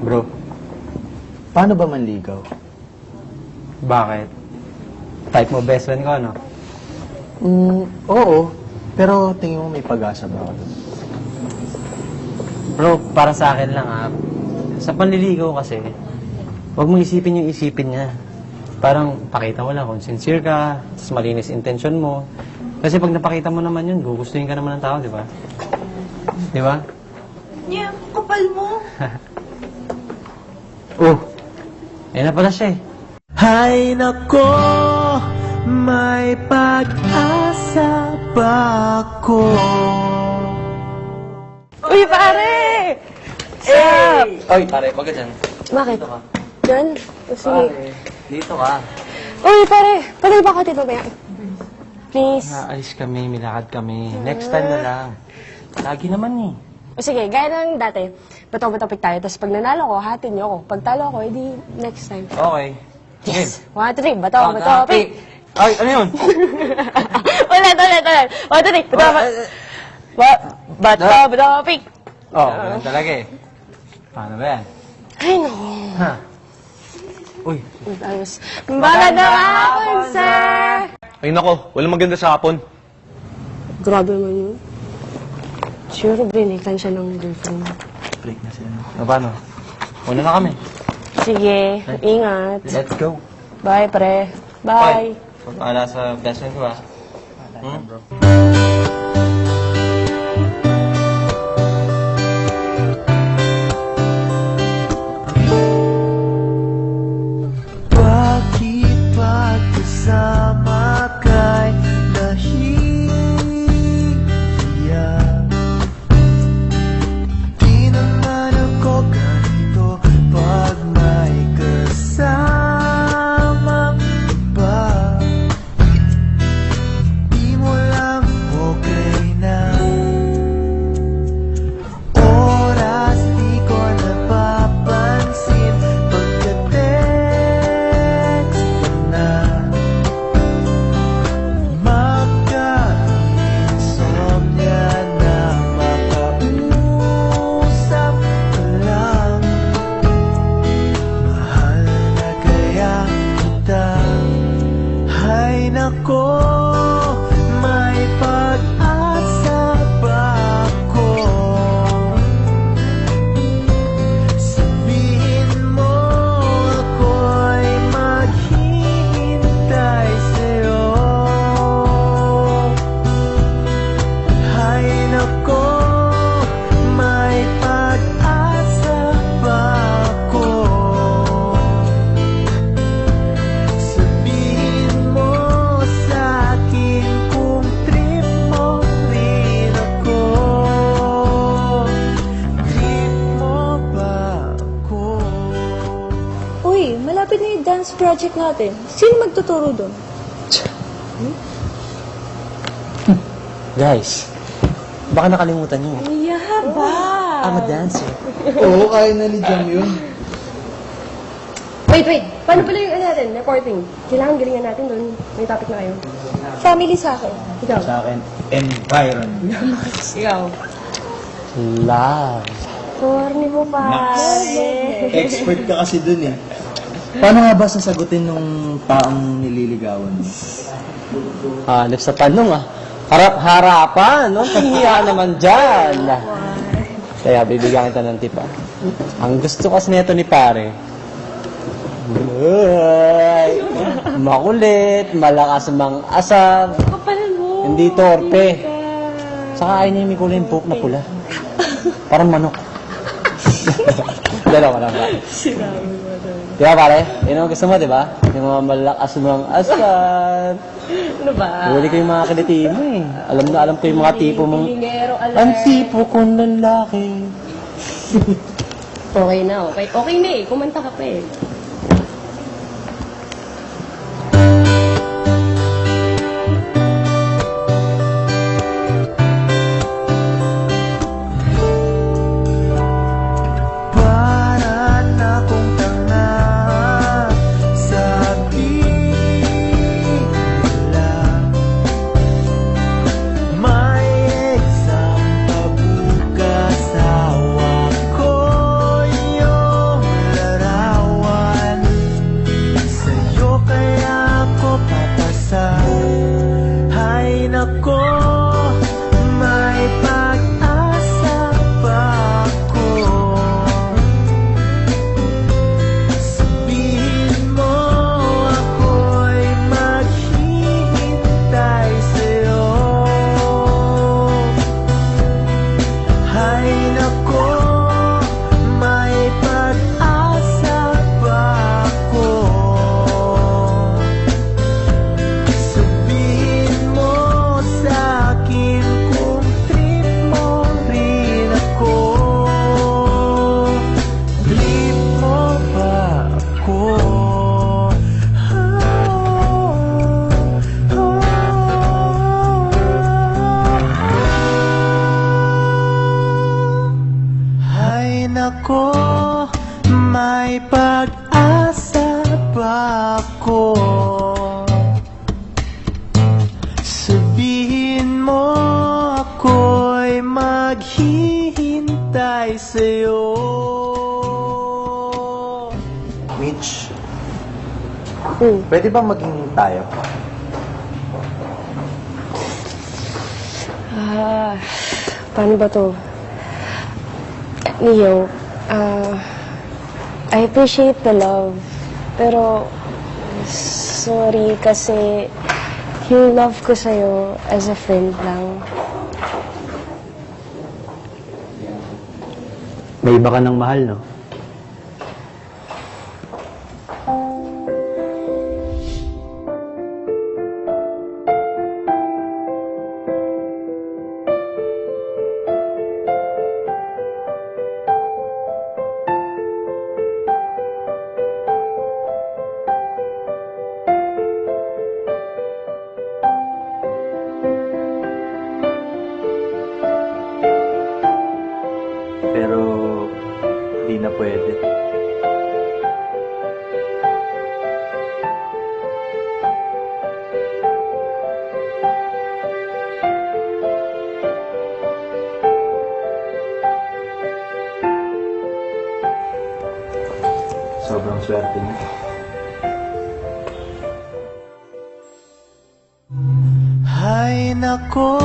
Bro, paano ba manligaw? Bakit? Type mo best friend ko, ano? Oo. Pero tingin mo may pag-asa ba ako dun? Bro, para sa akin lang sa panliligaw kasi, huwag mong isipin yung isipin niya. Parang pakita mo lang kung sincere ka, tapos malinis intention mo. Kasi pag napakita mo naman yun, gugustuhin ka naman ng tao, di ba? Di ba? Niya, kapal mo. Oh, ayun na pala siya eh. Hay nako, may pag-asa ba ako? Uy, pare! Oy, pare, wag ka dyan. Bakit? Dito ka. Diyan? O, sige. Pare, dito ka. Uy, pare! Pwede ba ka dito ba yan? Please. Naalis kami, milakad kami. Next time na lang. Lagi naman eh. O sige, gaya ng dati, bato-batopik tayo. Tapos pag nanalo ko, hatin niyo ako. Pag talo ako, edi next time. Okay. Yes! 1, 2, 3, bato-batopik! Ay, ano yun? Ulit! 1, 2, 3, bato-batopik! Oo, ganun talaga eh. Paano ba yan? Ay, naku. Ha? Uy. Ayos. Magandang hapon, sir! Ay nako, walang maganda sa hapon. Grabe naman yun. Sure, binikan siya ng girlfriend. Break na sila. O, paano? Una na kami. Sige, ingat. Let's go. Bye, pre. Bye. Pagpala sa best friend ko ah. Bro. Bakit pagkasama kay nahihiya? Di naman ako ganito pag may kasamang iba. Di mo lang okay na. Oras di ko napapansin pagka-text ka na. Magka-insomnia na makausap ka lang. Mahal na kaya kita. Hay nako, may pag-asa ba ako? Sabihin mo ako'y maghihintay sa'yo. Hay nako, may pag-asa ba ako? Sabihin mo sa'kin kung trip mo rin ako. Trip mo ba ako? Uy, malapit na yung dance project natin. Sino magtuturo doon? Guys, baka nakalimutan niyo. Yeah, ba? I'm a dancer. Oo, kaya na ni Jam yun. Wait. Paano pala yung natin? Reporting. Kailangan galingan natin doon. May topic na kayo. Family sa akin. Ikaw. Sa akin, environment. Ikaw. Love. Corny mo, pare. Expert ka kasi dun eh. Paano nga ba sasagutin nung taong nililigawan mo? Hanap sa tanong Harap-harapan, no? Pahiya naman dyan. Kaya bibigyan kita ng tip Ang gusto kasi nito ni pare, ay, makulit, malakas mang-asar, Kapal mo. hindi torpe. Saka ayaw niya yung kulay buhok na pula. Parang manok. Dalawa lang ba? Di ba pare? Yun ang gusto mo, di ba? Yung mga malakas mang-asar. Ano ba? Huli ko yung mga kiliti mo eh. Alam ko yung mga tipo mong... Pilingero, alert. Ang tipo kong lalaki. Okay na, okay. Okay na eh. Kumanta ka pa eh. Para na kung tanga sa bigla. May exam pa bukas, hawak ko yung Sabihin mo ako'y maghihintay sa'yo. Mitch, pwede ba maging tayo? Paano ba to? Leo, I appreciate the love, pero sorry kasi yung love ko sa'yo as a friend lang. May iba ka ng mahal, no? Pero, di na pwede. Sobrang swerte niya. Ay nako,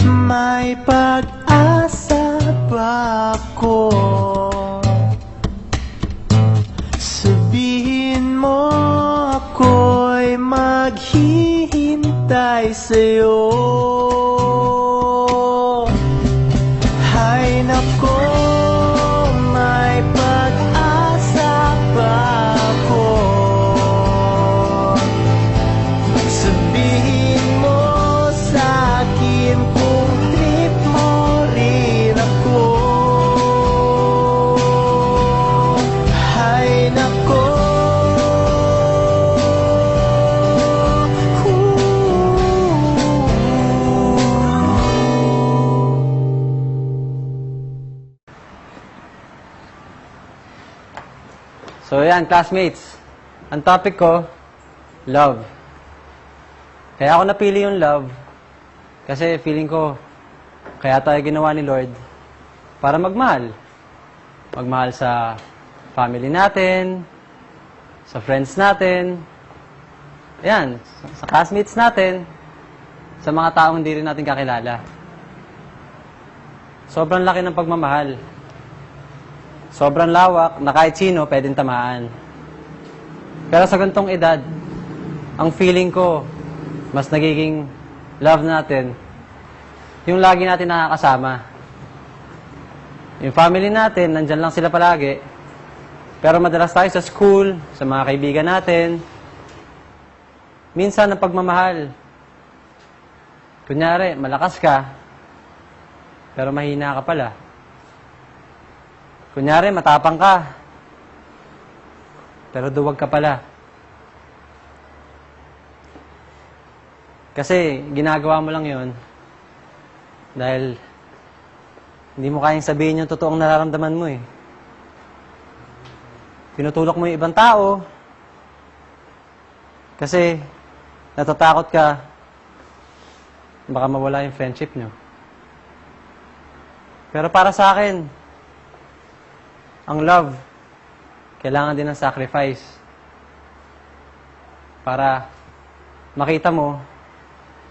may pag-asa ba ako? Sabihin mo ako'y maghihintay sa'yo. Ay nako, may pag-asa ba ako? Sabihin mo sa'kin kung trip mo rin ako. Ay nako, So yan, classmates. Ang topic ko, love. Kaya ako napili yung love kasi feeling ko kaya tayo ginawa ni Lord para magmahal. Magmahal sa family natin, sa friends natin, ayan, sa classmates natin, sa mga taong hindi rin natin kakilala. Sobrang laki ng pagmamahal. Sobrang lawak na kahit sino pwedeng tamaan. Pero sa ganitong edad, ang feeling ko, mas nagiging love natin, yung lagi natin nakakasama. Yung family natin, nandyan lang sila palagi. Pero madalas tayo sa school, sa mga kaibigan natin. Minsan, ang pagmamahal. Kunyari, malakas ka, pero mahina ka pala. Kunyari, matapang ka, pero duwag ka pala. Kasi, ginagawa mo lang yon dahil hindi mo kayang sabihin yung totoong nararamdaman mo eh. Tinutulok mo yung ibang tao kasi natatakot ka baka mawala yung friendship nyo. Pero para sa akin, ang love, kailangan din ng sacrifice para makita mo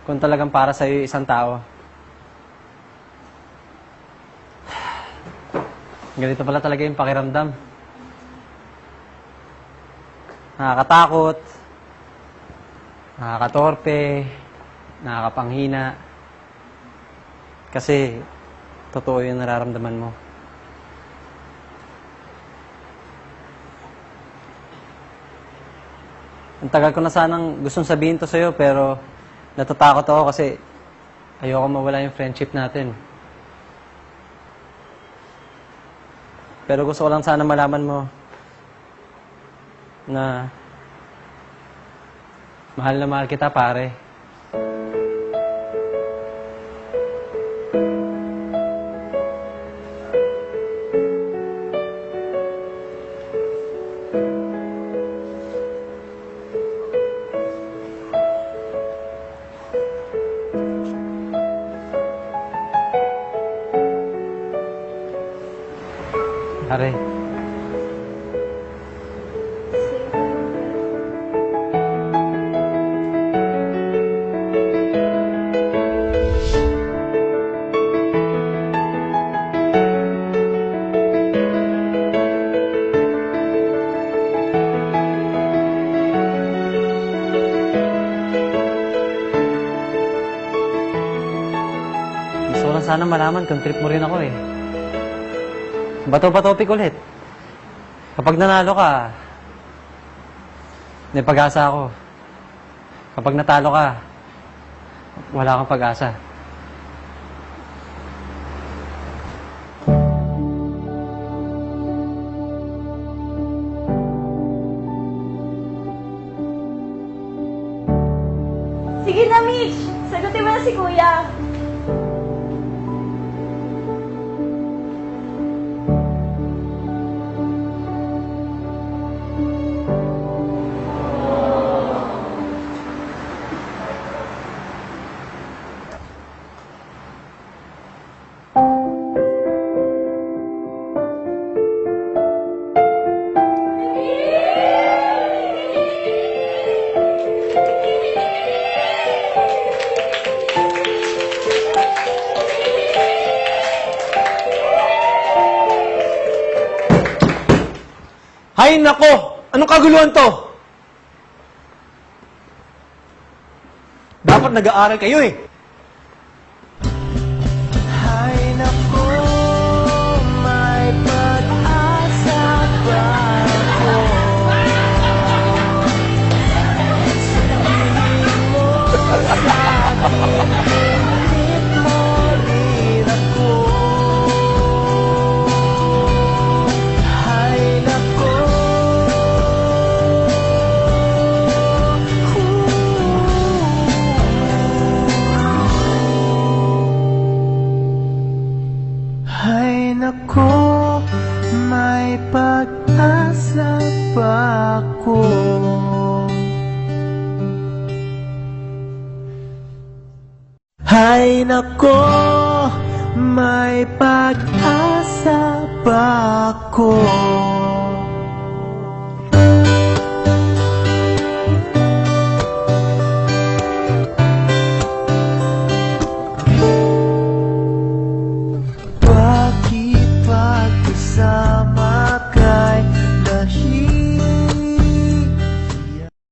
kung talagang para sa'yo yung isang tao. Ganito pala talaga yung pakiramdam. Nakakatakot, nakakatorpe, nakakapanghina. Kasi, totoo yung nararamdaman mo. Ang tagal ko na sanang gustong sabihin to sa'yo, pero natatakot ako kasi ayoko mawala yung friendship natin. Pero gusto ko lang sana malaman mo na mahal kita, pare. Are. Gusto ko lang sana malaman kung trip mo rin ako eh. Bato pa topic ulit. Kapag nanalo ka, may pag-asa ako. Kapag natalo ka, wala kang pag-asa. Sige na, Mitch! Sagutin mo na si Kuya. Hay nako! Anong kaguluhan to? Dapat nag-aaral kayo eh. Ay nako, may pag-asa ba ako? Sabihin mo sa'kin kung trip mo rin ako. Ay nako, ay nako, may pag-asa ba ako? Ay nako, may pag-asa ba ako?